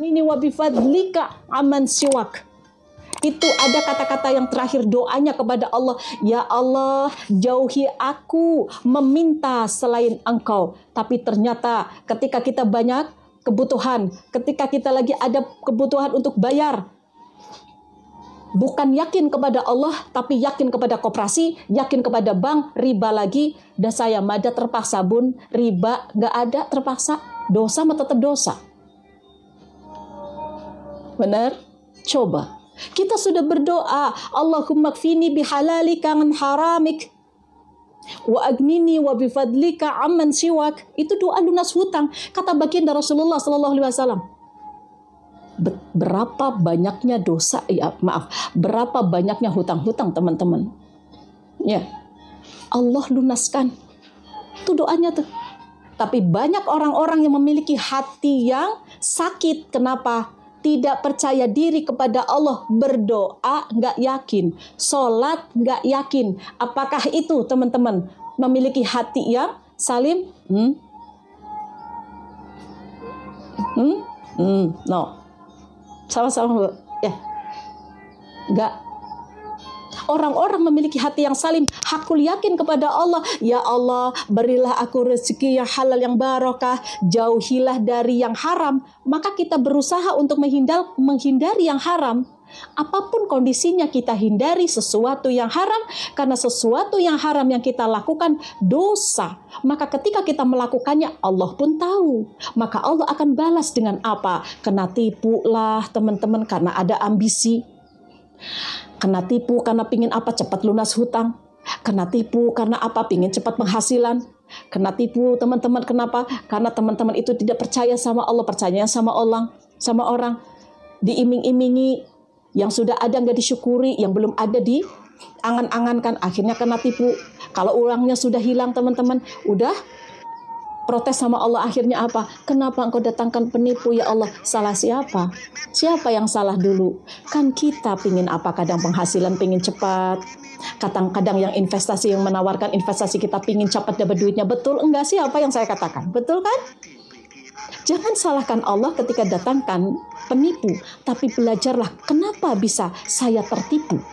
Ini wa bifadlika aman siwak. Itu ada kata-kata yang terakhir doanya kepada Allah. Ya Allah, jauhi aku meminta selain Engkau. Tapi ternyata ketika kita banyak kebutuhan, ketika kita lagi ada kebutuhan untuk bayar, bukan yakin kepada Allah, tapi yakin kepada koperasi, yakin kepada bank, riba lagi. Dan saya mada terpaksa bun, riba nggak ada terpaksa. Dosa mah tetap dosa. Benar? Coba. Kita sudah berdoa, Allahumma kfini bihalalika an haramik wa agnini wa bifadlika amman siwak. Itu doa lunas hutang. Kata baginda Rasulullah sallallahu alaihi wasallam. Berapa banyaknya dosa, berapa banyaknya hutang-hutang teman-teman. Ya. Allah lunaskan. Itu doanya tuh. Tapi banyak orang-orang yang memiliki hati yang sakit. Kenapa? Tidak percaya diri kepada Allah, berdoa nggak yakin, sholat nggak yakin. Apakah itu teman-teman memiliki hati yang salim? No, sama-sama ya, nggak. Orang-orang memiliki hati yang salim, hakul yakin kepada Allah. Ya Allah, berilah aku rezeki yang halal yang barokah, jauhilah dari yang haram. Maka kita berusaha untuk menghindari yang haram. Apapun kondisinya kita hindari sesuatu yang haram, karena sesuatu yang haram yang kita lakukan dosa. Maka ketika kita melakukannya, Allah pun tahu. Maka Allah akan balas dengan apa? Kena tipu lah teman-teman, karena ada ambisi. Kena tipu karena pingin apa? Cepat lunas hutang. Kena tipu karena apa? Pingin cepat penghasilan. Kena tipu teman-teman, kenapa? Karena teman-teman itu tidak percaya sama Allah, percaya sama orang. Diiming-imingi, yang sudah ada nggak disyukuri, yang belum ada di angan-angankan, akhirnya kena tipu. Kalau uangnya sudah hilang teman-teman, udah protes sama Allah, akhirnya apa? Kenapa engkau datangkan penipu ya Allah? Salah siapa? Siapa yang salah dulu? Kan kita pingin apa? Kadang penghasilan pingin cepat. Kadang-kadang yang investasi, yang menawarkan investasi kita pingin cepat dapat duitnya. Betul enggak sih apa yang saya katakan? Betul kan? Jangan salahkan Allah ketika datangkan penipu. Tapi belajarlah kenapa bisa saya tertipu.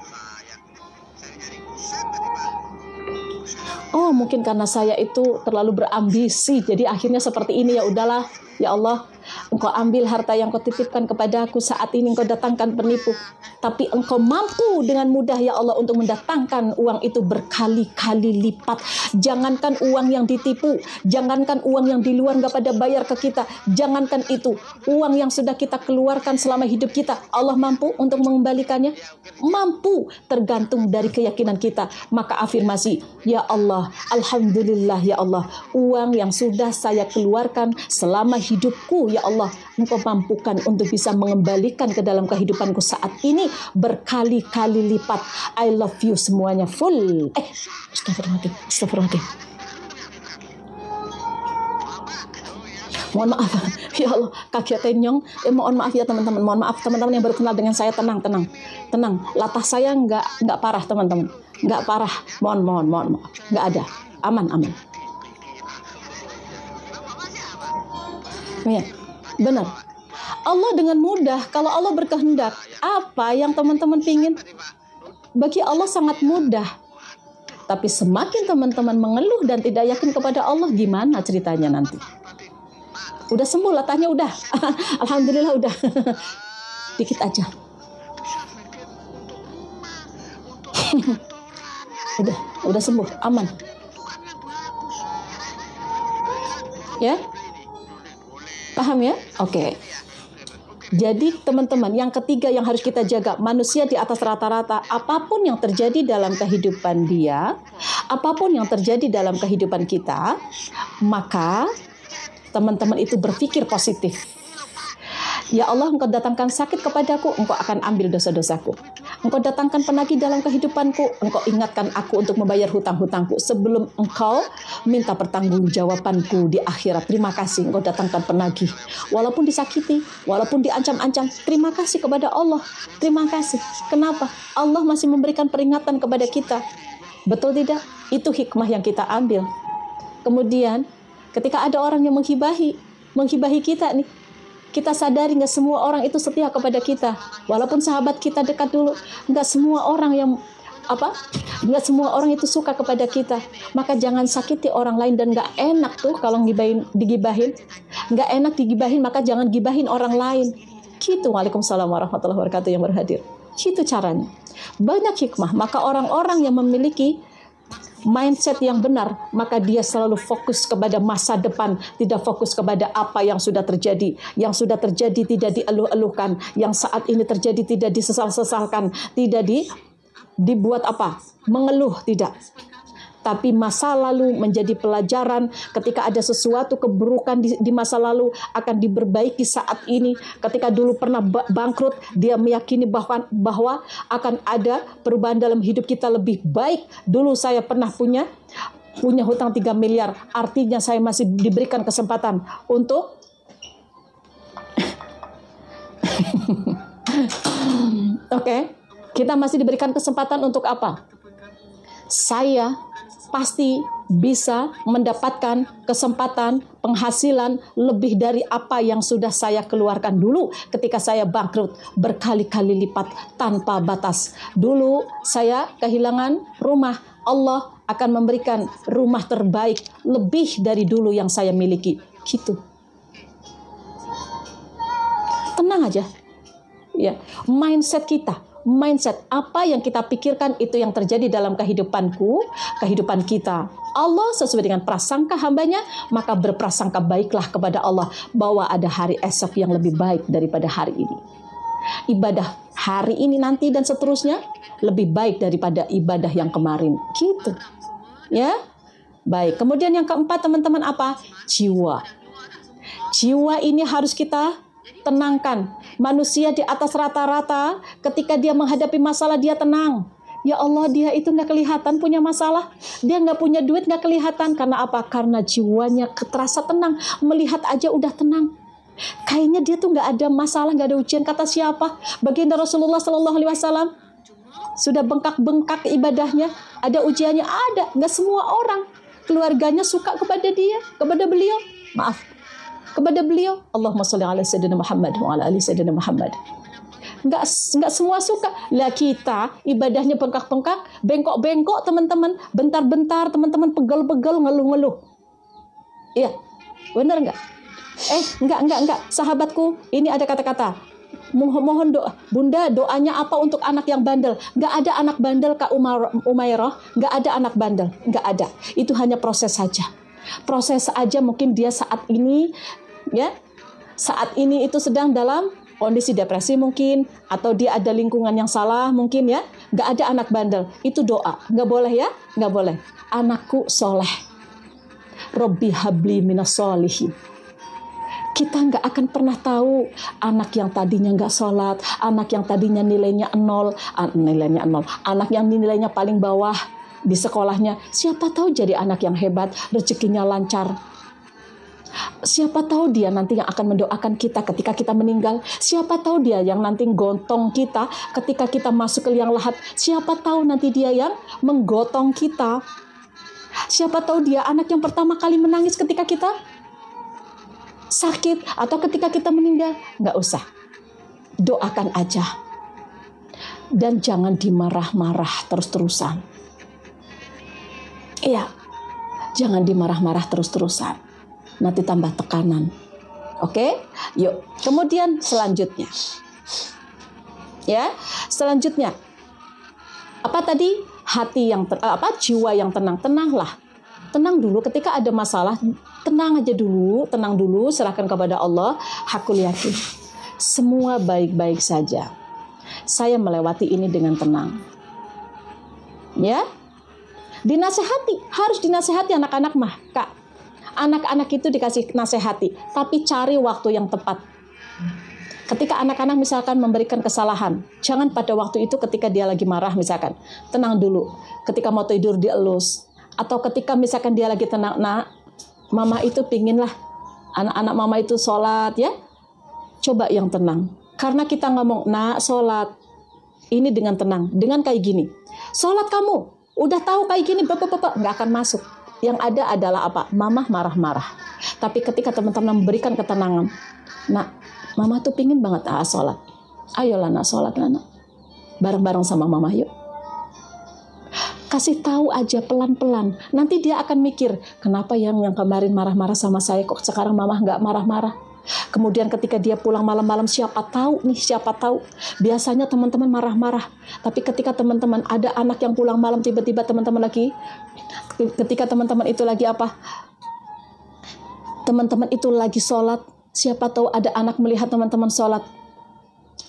Oh, mungkin karena saya itu terlalu berambisi, jadi akhirnya seperti ini. Ya udahlah, ya Allah, engkau ambil harta yang kau titipkan kepada aku, saat ini engkau datangkan penipu. Tapi engkau mampu dengan mudah ya Allah untuk mendatangkan uang itu berkali-kali lipat. Jangankan uang yang ditipu, jangankan uang yang di luar nggak pada bayar ke kita, jangankan itu, uang yang sudah kita keluarkan selama hidup kita, Allah mampu untuk mengembalikannya? Mampu, tergantung dari keyakinan kita. Maka afirmasi, ya Allah, alhamdulillah ya Allah, uang yang sudah saya keluarkan selama hidupku ya Allah, engkau mampukan untuk bisa mengembalikan ke dalam kehidupanku saat ini berkali-kali lipat. I love you semuanya full. Astagfirullahaladzim. Mohon maaf ya Allah, kaki tenyong. Mohon maaf ya teman-teman, mohon maaf teman-teman yang baru kenal dengan saya. Tenang. Latah saya nggak parah teman-teman, nggak parah. Mohon maaf, nggak ada, aman. Ya, benar. Allah dengan mudah, kalau Allah berkehendak, apa yang teman-teman pingin, bagi Allah sangat mudah. Tapi semakin teman-teman mengeluh dan tidak yakin kepada Allah, gimana ceritanya nanti? Udah sembuh latahnya, udah. Alhamdulillah udah. Dikit aja. udah sembuh, aman. Ya? Paham ya? Oke. Jadi teman-teman, yang ketiga yang harus kita jaga, manusia di atas rata-rata, apapun yang terjadi dalam kehidupan dia, apapun yang terjadi dalam kehidupan kita, maka teman-teman itu berpikir positif. Ya Allah, engkau datangkan sakit kepadaku, engkau akan ambil dosa-dosaku. Engkau datangkan penagih dalam kehidupanku, engkau ingatkan aku untuk membayar hutang-hutangku sebelum engkau minta pertanggungjawabanku di akhirat. Terima kasih engkau datangkan penagih. Walaupun disakiti, walaupun diancam-ancam, terima kasih kepada Allah. Terima kasih. Kenapa? Allah masih memberikan peringatan kepada kita. Betul tidak? Itu hikmah yang kita ambil. Kemudian, ketika ada orang yang menghibahi kita nih, Kita sadari nggak semua orang itu setia kepada kita. Walaupun sahabat kita dekat dulu, nggak semua orang yang nggak semua orang itu suka kepada kita. Maka jangan sakiti orang lain, dan nggak enak tuh kalau digibahin. Nggak enak digibahin, maka jangan gibahin orang lain. Gitu. Waalaikumsalam warahmatullahi wabarakatuh yang berhadir. Gitu caranya. Banyak hikmah. Maka orang-orang yang memiliki mindset yang benar, maka dia selalu fokus kepada masa depan, tidak fokus kepada apa yang sudah terjadi. Yang sudah terjadi tidak dieluh-eluhkan, yang saat ini terjadi tidak disesal-sesalkan, tidak dibuat mengeluh, tidak. Tapi masa lalu menjadi pelajaran. Ketika ada sesuatu keburukan di masa lalu akan diperbaiki saat ini. Ketika dulu pernah bangkrut, dia meyakini bahwa akan ada perubahan dalam hidup kita lebih baik. Dulu saya pernah punya hutang 3 miliar. Artinya saya masih diberikan kesempatan untuk Oke. Kita masih diberikan kesempatan untuk apa? Saya pasti bisa mendapatkan kesempatan penghasilan lebih dari apa yang sudah saya keluarkan dulu ketika saya bangkrut, berkali-kali lipat tanpa batas. Dulu saya kehilangan rumah, Allah akan memberikan rumah terbaik lebih dari dulu yang saya miliki. Gitu. Tenang aja. Ya, mindset apa yang kita pikirkan itu yang terjadi dalam kehidupan kita. Allah sesuai dengan prasangka hambanya, maka berprasangka baiklah kepada Allah bahwa ada hari esok yang lebih baik daripada hari ini. Ibadah hari ini, nanti, dan seterusnya lebih baik daripada ibadah yang kemarin. Gitu. Ya. Baik. Kemudian yang keempat, teman-teman, apa? Jiwa. Jiwa ini harus kita tenangkan. Manusia di atas rata-rata ketika dia menghadapi masalah dia tenang. Ya Allah, dia itu nggak kelihatan punya masalah. Dia nggak punya duit, nggak kelihatan. Karena apa? Karena jiwanya terasa tenang. Melihat aja udah tenang. Kayaknya dia tuh nggak ada masalah, nggak ada ujian. Kata siapa? Baginda Rasulullah Sallallahu Alaihi Wasallam. Sudah bengkak-bengkak ibadahnya. Ada ujiannya? Ada. Nggak semua orang. Keluarganya suka kepada dia, kepada beliau. Kepada beliau, Allahumma sholli ala sayyidina Muhammad wa ala ali sayyidina Muhammad. Enggak semua suka. Lah kita ibadahnya bengkak-bengkak, bengkok-bengkok, teman-teman, bentar-bentar, teman-teman, pegel-pegel, ngeluh-ngeluh. Iya. Benar enggak? Enggak. Sahabatku, ini ada kata-kata. Mohon doa. Bunda, doanya apa untuk anak yang bandel? Enggak ada anak bandel, Kak Umairah. Enggak ada anak bandel. Enggak ada. Itu hanya proses saja. Proses aja, mungkin dia saat ini itu sedang dalam kondisi depresi mungkin, atau dia ada lingkungan yang salah mungkin ya. Nggak ada anak bandel, itu doa. Nggak boleh ya, nggak boleh. Anakku soleh, Robbi habli minas solihin. Kita nggak akan pernah tahu anak yang tadinya nggak sholat, anak yang tadinya nilainya nol, anak yang nilainya paling bawah di sekolahnya, siapa tahu jadi anak yang hebat, rezekinya lancar. Siapa tahu dia nanti yang akan mendoakan kita ketika kita meninggal. Siapa tahu dia yang nanti gontong kita ketika kita masuk ke liang lahat. Siapa tahu nanti dia yang menggotong kita. Siapa tahu dia anak yang pertama kali menangis ketika kita sakit atau ketika kita meninggal. Nggak usah. Doakan aja. Dan jangan dimarah-marah terus-terusan. Iya, jangan dimarah-marah terus-terusan. Nanti tambah tekanan. Oke? Yuk, kemudian selanjutnya. Ya, selanjutnya. Apa tadi? Jiwa yang tenang. Tenanglah. Tenang dulu ketika ada masalah. Tenang dulu, serahkan kepada Allah. Hakul yakin. Semua baik-baik saja. Saya melewati ini dengan tenang. Ya? Harus dinasehati anak-anak mah, Kak. Anak-anak itu dikasih nasehati, tapi cari waktu yang tepat. Ketika anak-anak misalkan memberikan kesalahan, jangan pada waktu itu ketika dia lagi marah misalkan. Tenang dulu. Ketika mau tidur dielus. Atau ketika misalkan dia lagi tenang, nah, mama itu pinginlah anak-anak mama itu sholat ya. Coba yang tenang. Karena kita ngomong, nak sholat. Ini dengan tenang, dengan kayak gini. Sholat kamu. Udah tahu kayak gini, bapak-bapak nggak akan masuk. Yang ada adalah apa? Mamah marah-marah. Tapi ketika teman-teman memberikan ketenangan, nah Mama tuh pingin banget sholat. Ayolah nak, sholat nak. Bareng-bareng sama mama yuk. Kasih tahu aja pelan-pelan. Nanti dia akan mikir, kenapa yang kemarin marah-marah sama saya, kok sekarang mama nggak marah-marah. Kemudian ketika dia pulang malam-malam, siapa tahu. Biasanya teman-teman marah-marah. Tapi ketika teman-teman ada anak yang pulang malam, tiba-tiba teman-teman lagi, ketika teman-teman itu lagi apa? Teman-teman itu lagi sholat. Siapa tahu ada anak melihat teman-teman sholat.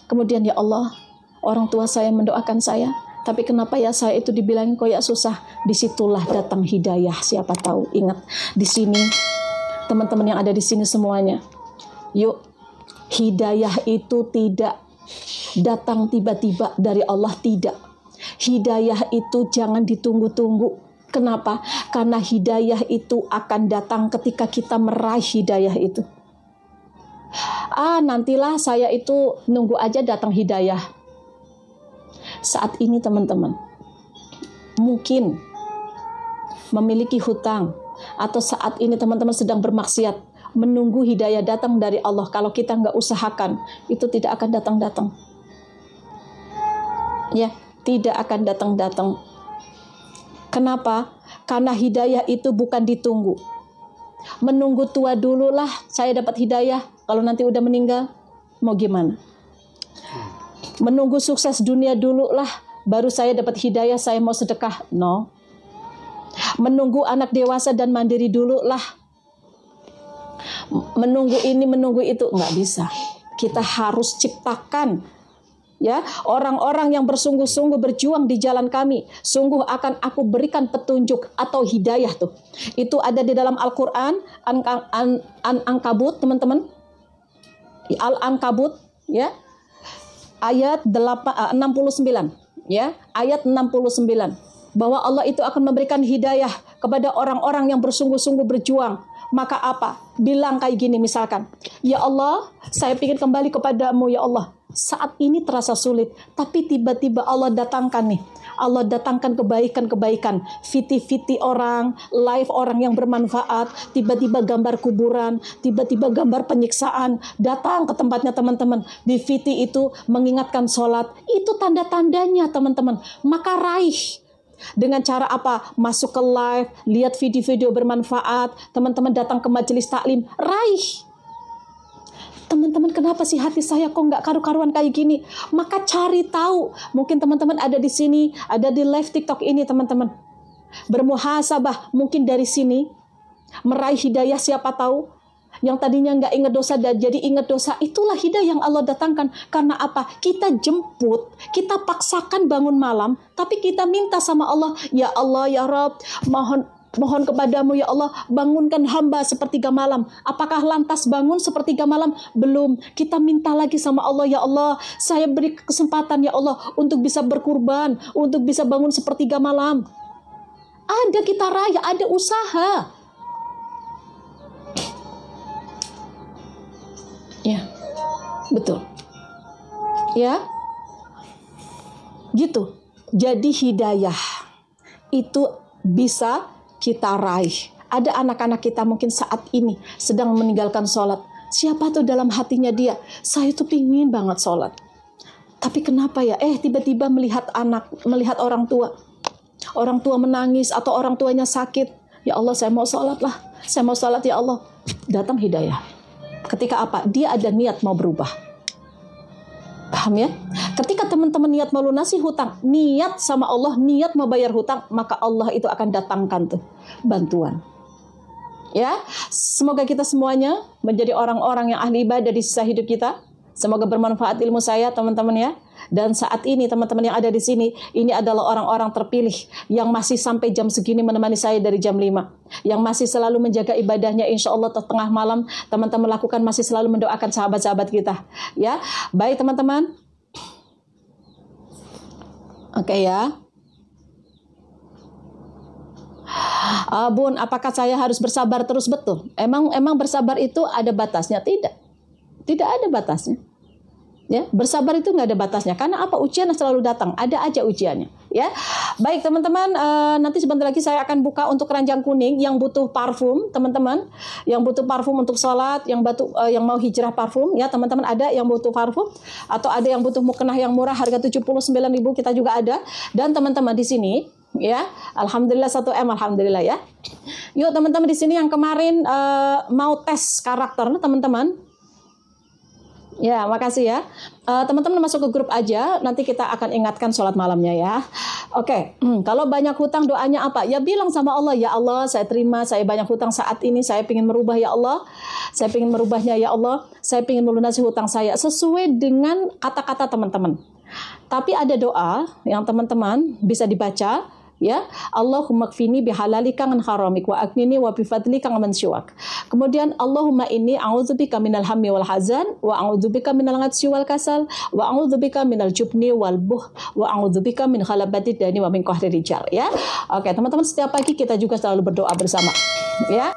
Kemudian, ya Allah, orang tua saya mendoakan saya. Tapi kenapa ya saya itu dibilangin kok ya susah? Disitulah datang hidayah. Siapa tahu. Ingat, di sini teman-teman yang ada di sini semuanya. Yuk, hidayah itu tidak datang tiba-tiba dari Allah, tidak. Hidayah itu jangan ditunggu-tunggu. Kenapa? Karena hidayah itu akan datang ketika kita meraih hidayah itu. Nantilah saya itu nunggu aja datang hidayah. Saat ini teman-teman, mungkin memiliki hutang, atau saat ini teman-teman sedang bermaksiat, menunggu hidayah datang dari Allah. Kalau kita nggak usahakan, itu tidak akan datang-datang. Ya, tidak akan datang-datang. Kenapa? Karena hidayah itu bukan ditunggu. Menunggu tua dulu lah, saya dapat hidayah. Kalau nanti udah meninggal, mau gimana? Menunggu sukses dunia dulu lah, baru saya dapat hidayah, saya mau sedekah. No. Menunggu anak dewasa dan mandiri dulu lah. Menunggu ini, menunggu itu, nggak bisa. Kita harus ciptakan, ya, orang-orang yang bersungguh-sungguh berjuang di jalan kami. Sungguh akan aku berikan petunjuk atau hidayah tuh. Itu ada di dalam Al-Quran, Al-Ankabut, teman-teman. Al-Ankabut, ya. Ayat 69, ya, ayat 69, bahwa Allah itu akan memberikan hidayah kepada orang-orang yang bersungguh-sungguh berjuang. Maka apa? Bilang kayak gini misalkan, ya Allah, saya ingin kembali kepadamu ya Allah. Saat ini terasa sulit, tapi tiba-tiba Allah datangkan nih. Allah datangkan kebaikan-kebaikan, fiti-fiti orang, live orang yang bermanfaat, tiba-tiba gambar kuburan, tiba-tiba gambar penyiksaan, datang ke tempatnya teman-teman. Di fiti itu mengingatkan sholat, itu tanda-tandanya teman-teman. Maka raih. Dengan cara apa? Masuk ke live, lihat video-video bermanfaat, teman-teman datang ke majelis taklim, raih. Teman-teman, kenapa sih hati saya kok nggak karu-karuan kayak gini? Maka cari tahu. Mungkin teman-teman ada di sini, ada di live TikTok ini teman-teman. Bermuhasabah mungkin dari sini. Meraih hidayah siapa tahu. Yang tadinya nggak ingat dosa dan jadi ingat dosa. Itulah hidayah yang Allah datangkan. Karena apa? Kita jemput, kita paksakan bangun malam. Tapi kita minta sama Allah, ya Allah, ya Rabb, mohon kepadamu ya Allah, bangunkan hamba sepertiga malam. Apakah lantas bangun sepertiga malam? Belum. Kita minta lagi sama Allah, ya Allah, saya beri kesempatan ya Allah untuk bisa berkurban, untuk bisa bangun sepertiga malam. Ada kita raya, ada usaha. Ya, betul. Ya, gitu. Jadi hidayah itu bisa kita raih. Ada anak-anak kita mungkin saat ini sedang meninggalkan sholat. Siapa tuh dalam hatinya dia, saya tuh pingin banget sholat. Tapi kenapa ya? Tiba-tiba melihat orang tua. Orang tua menangis atau orang tuanya sakit. Ya Allah, saya mau sholat lah. Saya mau sholat ya Allah. Datang hidayah. Ketika apa? Dia ada niat mau berubah. Paham ya? Ketika teman-teman niat melunasi hutang, niat sama Allah, niat mau bayar hutang, maka Allah itu akan datangkan tuh bantuan. Ya, semoga kita semuanya menjadi orang-orang yang ahli ibadah di sisa hidup kita. Semoga bermanfaat ilmu saya, teman-teman ya. Dan saat ini teman-teman yang ada di sini, ini adalah orang-orang terpilih yang masih sampai jam segini menemani saya dari jam 5. Yang masih selalu menjaga ibadahnya, insya Allah tengah malam teman-teman lakukan, masih selalu mendoakan sahabat-sahabat kita. Ya, baik teman-teman. Oke ya. Bun, apakah saya harus bersabar terus? Betul. Emang bersabar itu ada batasnya? Tidak ada batasnya. Ya, bersabar itu nggak ada batasnya. Karena apa? Ujian selalu datang. Ada aja ujiannya. Ya, baik teman-teman. Nanti sebentar lagi saya akan buka untuk keranjang kuning yang butuh parfum, teman-teman. Yang butuh parfum untuk sholat, yang yang mau hijrah parfum, ya teman-teman, ada yang butuh parfum atau ada yang butuh mukena yang murah harga 79.000, kita juga ada. Dan teman-teman di sini, ya, alhamdulillah 1M, alhamdulillah ya. Yuk teman-teman di sini yang kemarin mau tes karakter, teman-teman. Ya, makasih ya. Teman-teman masuk ke grup aja, nanti kita akan ingatkan sholat malamnya ya. Oke, kalau banyak hutang doanya apa? Ya bilang sama Allah, ya Allah saya terima, saya banyak hutang saat ini, saya ingin merubah ya Allah. Saya ingin merubahnya ya Allah, saya ingin melunasi hutang saya sesuai dengan kata-kata teman-teman. Tapi ada doa yang teman-teman bisa dibaca, ya, Allahumma kfini bihalalika an haramik wa akmini wa bifadlika man siwak. Kemudian Allahumma inni a'udzubika minal hammi wal hazan wa a'udzubika minal ghadsi wal kasal wa a'udzubika minal jubni wal buh wa a'udzubika min khalabati dani wa min qahri rijal, ya. Oke, teman-teman, setiap pagi kita juga selalu berdoa bersama, ya.